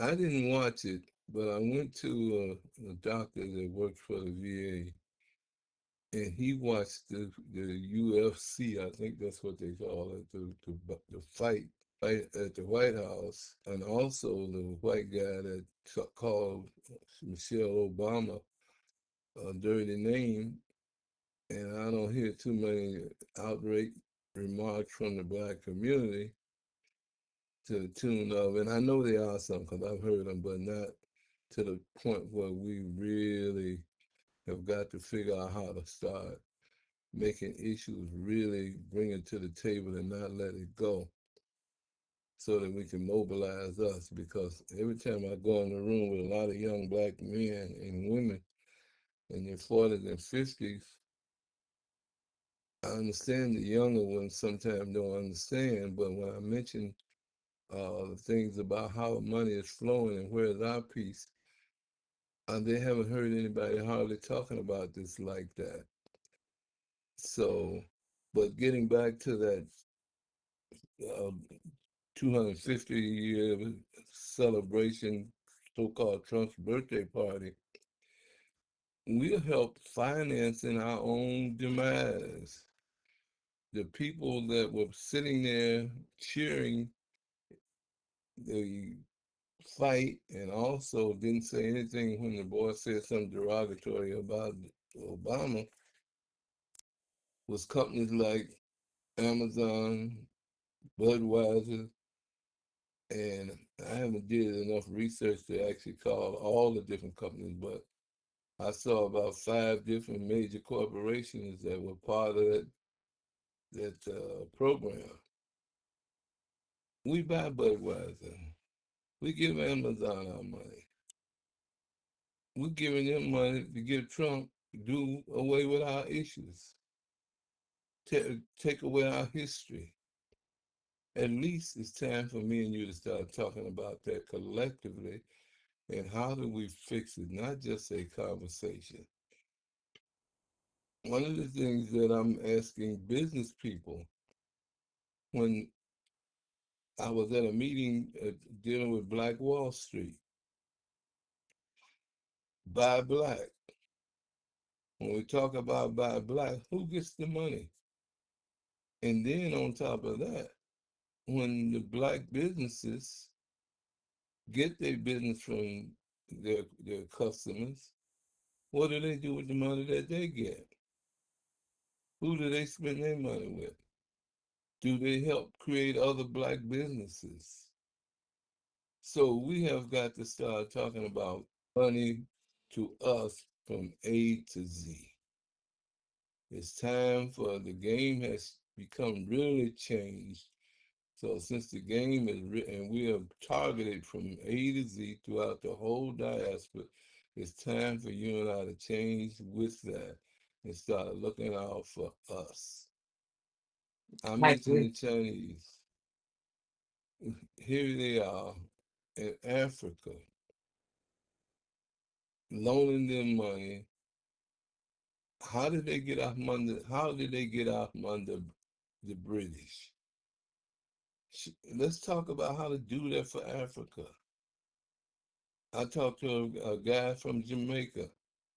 I didn't watch it, but I went to a doctor that works for the VA, and he watched the UFC. I think that's what they call it, the fight at the White House, and also the white guy that called Michelle Obama a dirty name. And I don't hear too many outright remarks from the black community to the tune of, and I know there are some because I've heard them, but not to the point where we really have got to figure out how to start making issues really bring it to the table and not let it go so that we can mobilize us. Because every time I go in the room with a lot of young black men and women in their 40s and 50s, I understand the younger ones sometimes don't understand, but when I mention things about how money is flowing and where's our piece, they haven't heard anybody hardly talking about this like that. So, but getting back to that uh, 250-year celebration, so-called Trump's birthday party, we'll help financing our own demise. The people that were sitting there cheering the fight and also didn't say anything when the boy said something derogatory about Obama was companies like Amazon, Budweiser, and I haven't did enough research to actually call all the different companies, but I saw about 5 different major corporations that were part of that program. We buy Budweiser. We give Amazon our money. We're giving them money to get Trump to do away with our issues, take away our history. At least it's time for me and you to start talking about that collectively and how do we fix it, not just a conversation. One of the things that I'm asking business people when I was at a meeting dealing with Black Wall Street, buy black. When we talk about buy black, who gets the money? And then on top of that, when the black businesses get their business from their customers, what do they do with the money that they get? Who do they spend their money with? Do they help create other black businesses? So we have got to start talking about money to us from A to Z. It's time for the game has become really changed. So since the game is and we are targeted from A to Z throughout the whole diaspora, it's time for you and I to change with that and start looking out for us. I I mentioned agree. the Chinese. Here they are in Africa, loaning them money. How did they get off under? How did they get off under the British? Let's talk about how to do that for Africa. I talked to a guy from Jamaica.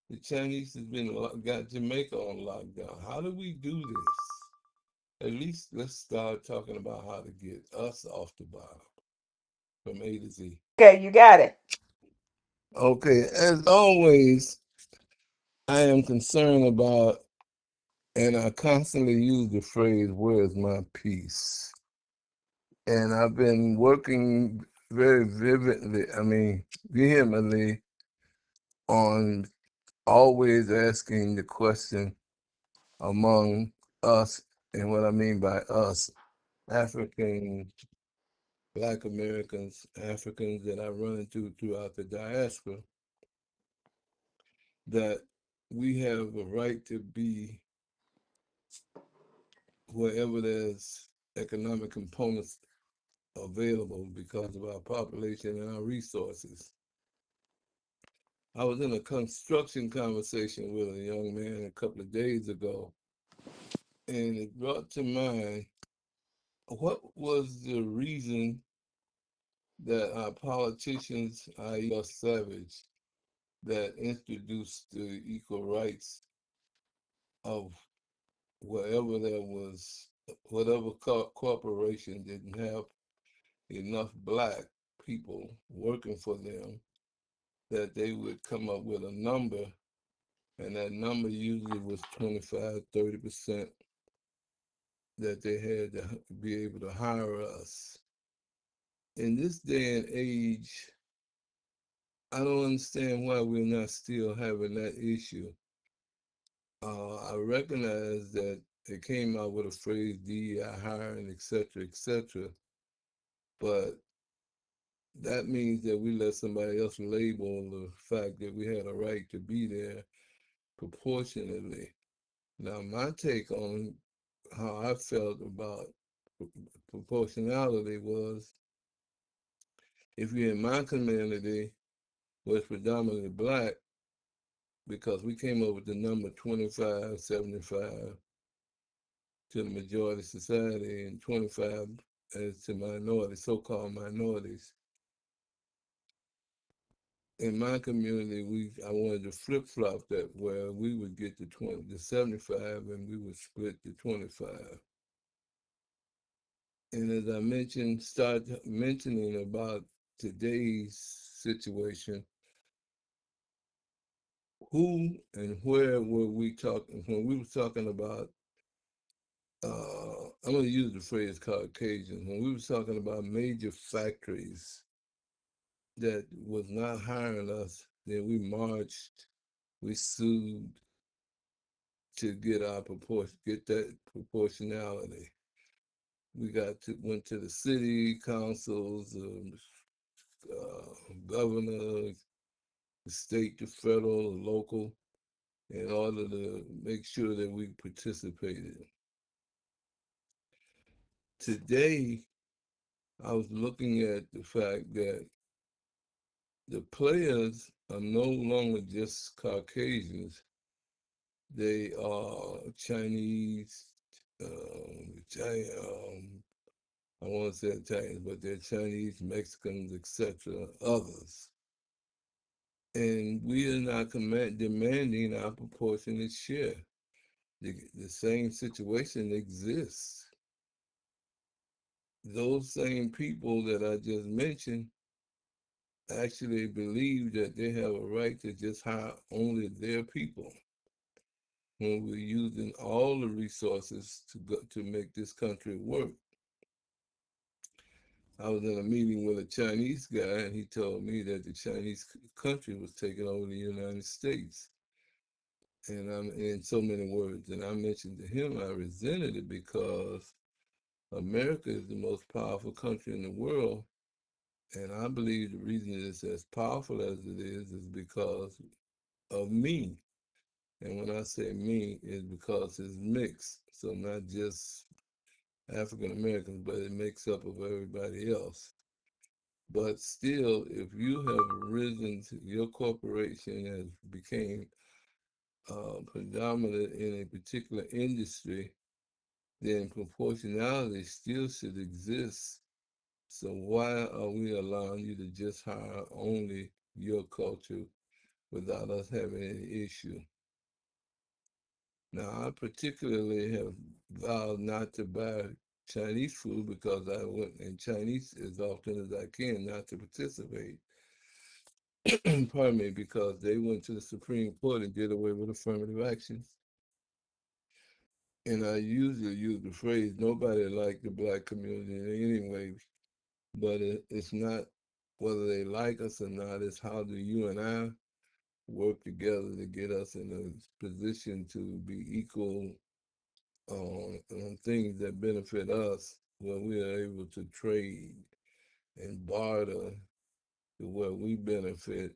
The Chinese has been got Jamaica on lockdown. How do we do this? At least let's start talking about how to get us off the bottom from A to Z. Okay, you got it. Okay, as always, I am concerned about, and I constantly use the phrase, "Where's my peace?" And I've been working very vehemently on always asking the question among us, and what I mean by us, African, Black Americans, Africans that I run into throughout the diaspora, that we have a right to be wherever there's economic components available because of our population and our resources. I was in a construction conversation with a young man a couple of days ago, and it brought to mind what was the reason that our politicians, i.e., us Savage, that introduced the equal rights of wherever there was, whatever corporation didn't have enough black people working for them, that they would come up with a number, and that number usually was 25, 30% that they had to be able to hire us. In this day and age, I don't understand why we're not still having that issue. I recognize that they came out with a phrase DEI hiring, et cetera, but that means that we let somebody else label the fact that we had a right to be there proportionately. Now, my take on how I felt about proportionality was, if you're in my community was predominantly black, because we came up with the number 25, 75 to the majority society and 25 as to minorities, so-called minorities. In my community, I wanted to flip-flop that, where we would get the 75 and we would split the 25. And as I mentioned, start mentioning about today's situation, who and where were we talking when we were talking about, I'm going to use the phrase Caucasian, when we were talking about major factories that was not hiring us, then we marched, we sued to get our proportion, get that proportionality. We went to the city councils, governor, the state, the federal, the local, in order to make sure that we participated. Today, I was looking at the fact that the players are no longer just Caucasians. They are Chinese, I want to say Italians, but they're Chinese, Mexicans, etc., others. And we are not demanding our proportionate share. The same situation exists. Those same people that I just mentioned actually believe that they have a right to just hire only their people, when we're using all the resources to make this country work. I was in a meeting with a Chinese guy, and he told me that the Chinese country was taking over the United States. And I'm in so many words. And I mentioned to him I resented it because America is the most powerful country in the world. And I believe the reason it's as powerful as it is because of me. And when I say me, it's because it's mixed. So not just African Americans, but it makes up of everybody else. But still, if you have risen to your corporation has became predominant in a particular industry, then proportionality still should exist. So why are we allowing you to just hire only your culture without us having any issue? Now, I particularly have vowed not to buy Chinese food because I went in Chinese as often as I can, not to participate. Pardon me, because they went to the Supreme Court and did away with affirmative action. And I usually use the phrase, nobody liked the black community anyway, but it's not whether they like us or not, it's how do you and I work together to get us in a position to be equal on things that benefit us, where we are able to trade and barter to where we benefit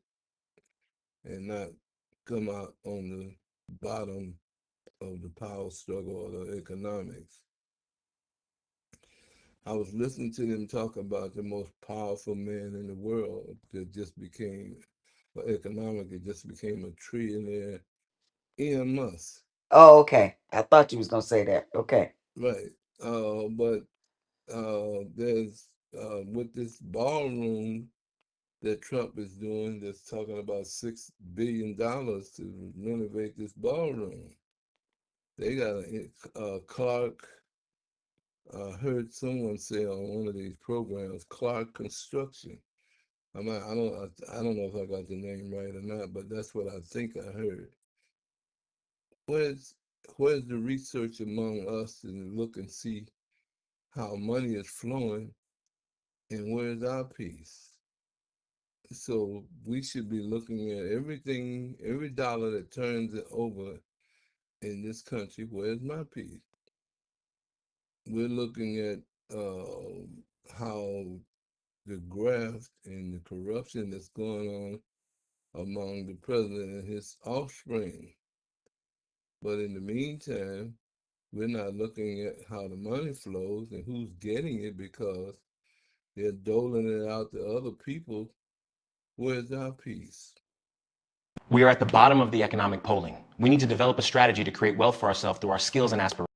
and not come out on the bottom of the power struggle or the economics. I was listening to them talk about the most powerful man in the world that just became, well, economically, just became a trillionaire, Elon Musk. Oh, okay. I thought you was gonna say that. Okay. Right. But there's with this ballroom that Trump is doing, that's talking about $6 billion to renovate this ballroom. They got Clark. I heard someone say on one of these programs, Clark Construction. I don't know if I got the name right or not, but that's what I think I heard. Where's where's the research among us to look and see how money is flowing and where's our piece? So we should be looking at everything, every dollar that turns it over in this country. Where's my piece? We're looking at how the graft and the corruption that's going on among the president and his offspring. But in the meantime, we're not looking at how the money flows and who's getting it because they're doling it out to other people. Where's our piece? We are at the bottom of the economic polling. We need to develop a strategy to create wealth for ourselves through our skills and aspirations.